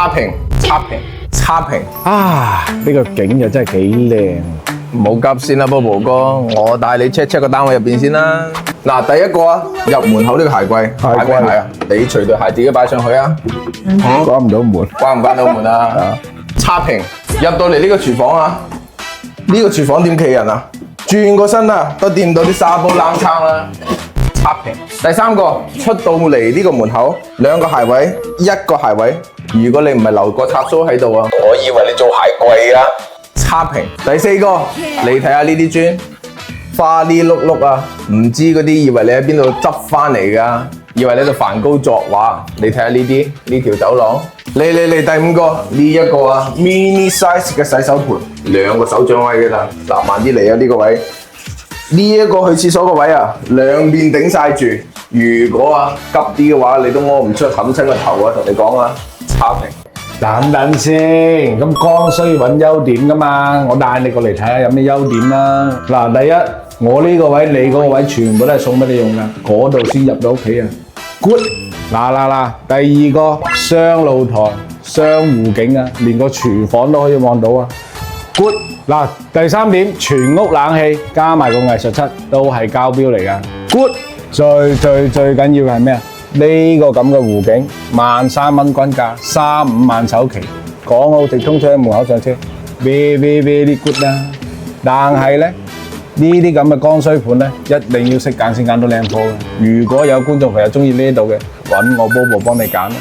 差評，差評。啊！呢個景又真係幾靚。唔好急先啦，Bobo 哥，我帶你 check 個單位入邊先啦。嗱，第一個啊，入門口呢個鞋櫃，擺咩鞋啊？你除對鞋自己擺上去啊。關唔到門，關唔關到門啊？差評，入到嚟呢個廚房啊，呢個廚房點企人啊？轉個身啊，都掂到啲沙煲冷撐啦。差評。第三個，出到嚟呢個門口，兩個鞋位，一個鞋位。如果你唔係留個插蘇喺度啊，我以為你做鞋櫃啊。差評。第四個，你睇下呢啲磚，花呢碌碌啊，唔知嗰啲以為你喺邊度執翻嚟㗎，以為你喺度梵高作畫。你睇下呢啲，呢條走廊。嚟，第五個呢一個啊 ，mini size 嘅洗手盆，兩個手掌位㗎啦。嗱，慢啲嚟啊呢個位。呢一個去廁所個位啊，兩邊頂晒住。如果啊急啲嘅話，你都屙唔出，冚親個頭啊！同你講啊，差評。等等先，咁剛需要揾優點噶嘛，我帶你過嚟睇下有咩優點啦。嗱，第一，我呢個位、你嗰個位全部都係送俾你用噶，嗰度先入到屋企啊。Good，嗱，第二個雙露台、雙湖景啊，連個廚房都可以望到啊。Good，嗱，第三點，全屋冷氣加埋個藝術漆都係交標嚟噶。Good，最緊要嘅係咩啊？呢個咁嘅湖景，13,000蚊均價，35萬首期，港澳直通車門口上車，very good 啦。但係咧，呢啲咁嘅剛需盤咧，一定要識揀先揀到靚鋪嘅。如果有觀眾朋友中意呢度嘅，揾我Bobo幫你揀啦。